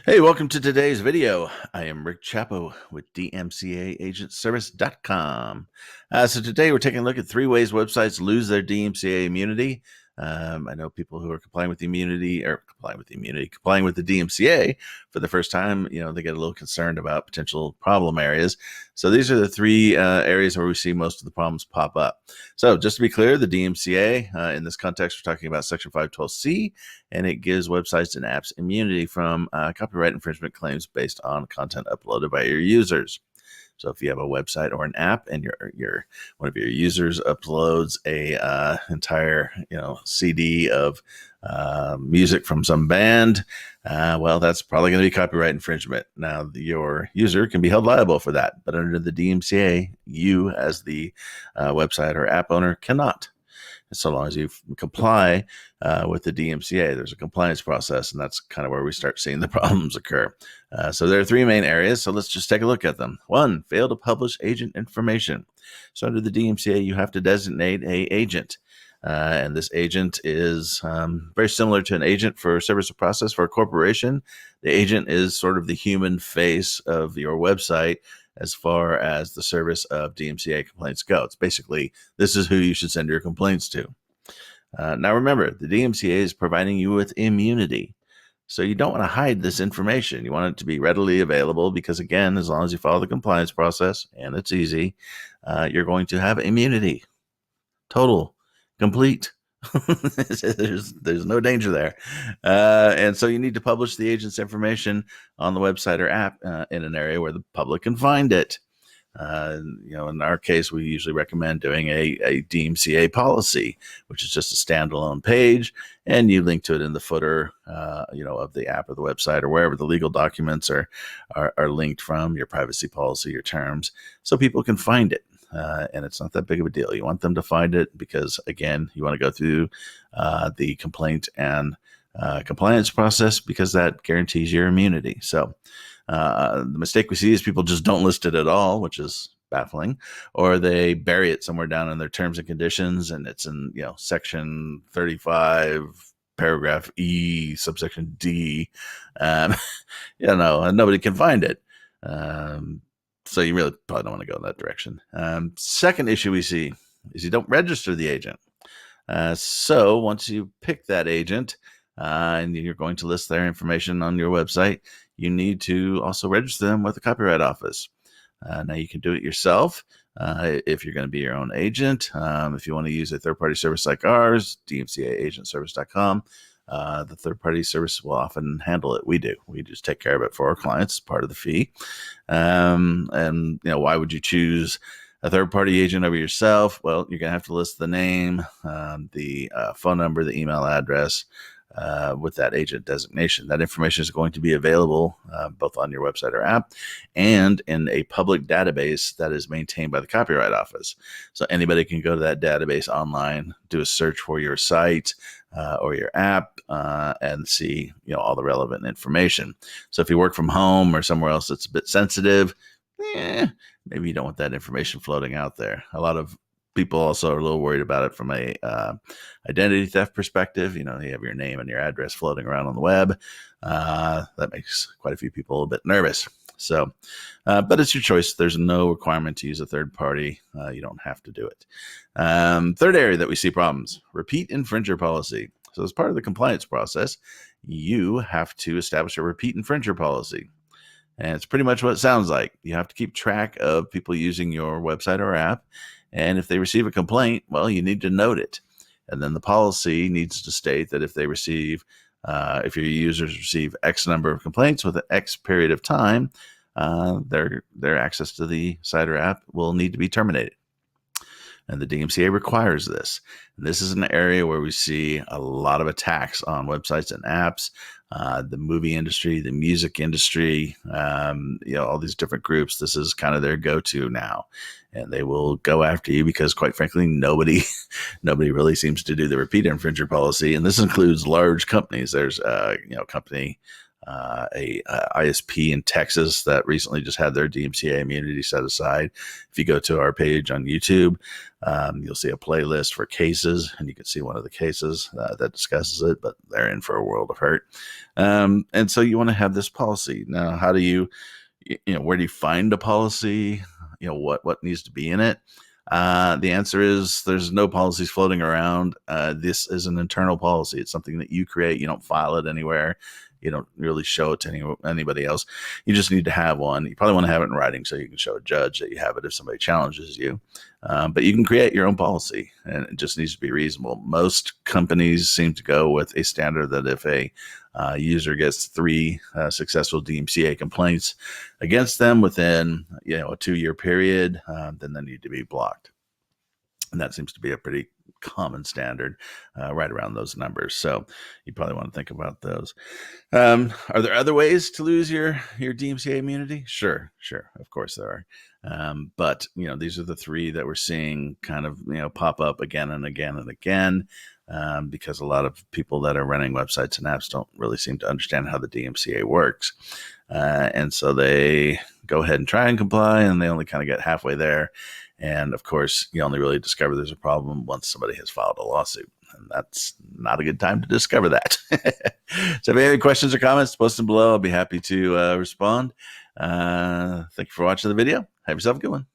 Hey, welcome to today's video. I am Rick Chapo with DMCAagentservice.com. So today we're taking a look at 3 ways websites lose their DMCA immunity. I know people who are complying with the DMCA for the first time, they get a little concerned about potential problem areas. So these are the 3 areas where we see most of the problems pop up. So just to be clear, the DMCA, in this context, we're talking about Section 512C, and it gives websites and apps immunity from copyright infringement claims based on content uploaded by your users. So if you have a website or an app and your one of your users uploads a entire CD of music from some band, well, that's probably going to be copyright infringement. Now, your user can be held liable for that, but under the DMCA, you as the website or app owner cannot, so long as you comply with the DMCA. There's a compliance process, and that's kind of where we start seeing the problems occur. So there are 3 main areas, so let's just take a look at them. 1, fail to publish agent information. So under the DMCA, you have to designate a agent. And this agent is very similar to an agent for service or process for a corporation. The agent is sort of the human face of your website as far as the service of DMCA complaints go. It's basically, this is who you should send your complaints to. Now remember, the DMCA is providing you with immunity. So you don't want to hide this information. You want it to be readily available because, again, as long as you follow the compliance process, and it's easy, you're going to have immunity. Total, complete. There's no danger there. And so you need to publish the agent's information on the website or app in an area where the public can find it. In our case, we usually recommend doing a DMCA policy, which is just a standalone page, and you link to it in the footer, of the app or the website or wherever the legal documents are linked from, your privacy policy, your terms, so people can find it. And it's not that big of a deal. You want them to find it because, again, you want to go through the complaint and compliance process because that guarantees your immunity. So the mistake we see is people just don't list it at all, which is baffling, or they bury it somewhere down in their terms and conditions, and it's in section 35, paragraph E, subsection D, and nobody can find it. So you really probably don't want to go in that direction. Second issue we see is you don't register the agent. So once you pick that agent and you're going to list their information on your website, you need to also register them with the Copyright Office. Now you can do it yourself if you're going to be your own agent. If you want to use a third-party service like ours, DMCAagentservice.com, the third-party service will often handle it. We do. We just take care of it for our clients, part of the fee. And why would you choose a third-party agent over yourself? Well, you're going to have to list the name, the phone number, the email address, with that agent designation. That information is going to be available both on your website or app and in a public database that is maintained by the Copyright Office. So anybody can go to that database online, do a search for your site or your app, and see all the relevant information. So if you work from home or somewhere else that's a bit sensitive, maybe you don't want that information floating out there. A lot of people also are a little worried about it from a identity theft perspective. You have your name and your address floating around on the web. That makes quite a few people a bit nervous. So, but it's your choice. There's no requirement to use a third party. You don't have to do it. Third area that we see problems, repeat infringer policy. So as part of the compliance process, you have to establish a repeat infringer policy. And it's pretty much what it sounds like. You have to keep track of people using your website or app. And if they receive a complaint, well, you need to note it. And then the policy needs to state that if your users receive X number of complaints with an X period of time, their access to the site or app will need to be terminated. And the DMCA requires this. And this is an area where we see a lot of attacks on websites and apps. The movie industry, the music industry, all these different groups. This is kind of their go-to now, and they will go after you because, quite frankly, nobody really seems to do the repeat infringer policy. And this includes large companies. There's a company ISP in Texas that recently just had their DMCA immunity set aside. If you go to our page on YouTube, you'll see a playlist for cases, and you can see one of the cases that discusses it, but they're in for a world of hurt. And so you want to have this policy. Now, how do where do you find a policy? What needs to be in it? The answer is there's no policies floating around. This is an internal policy. It's something that you create. You don't file it anywhere. You don't really show it to anybody else. You just need to have one. You probably want to have it in writing so you can show a judge that you have it if somebody challenges you. But you can create your own policy, and it just needs to be reasonable. Most companies seem to go with a standard that if a user gets 3 successful DMCA complaints against them within a 2-year period, then they need to be blocked. And that seems to be a pretty common standard right around those numbers. So you probably want to think about those. Are there other ways to lose your DMCA immunity? Sure. Of course there are. But these are the 3 that we're seeing kind of pop up again and again and again. Because a lot of people that are running websites and apps don't really seem to understand how the DMCA works. And so they go ahead and try and comply, and they only kind of get halfway there. And of course, you only really discover there's a problem once somebody has filed a lawsuit. And that's not a good time to discover that. So if you have any questions or comments, post them below. I'll be happy to respond. Thank you for watching the video. Have yourself a good one.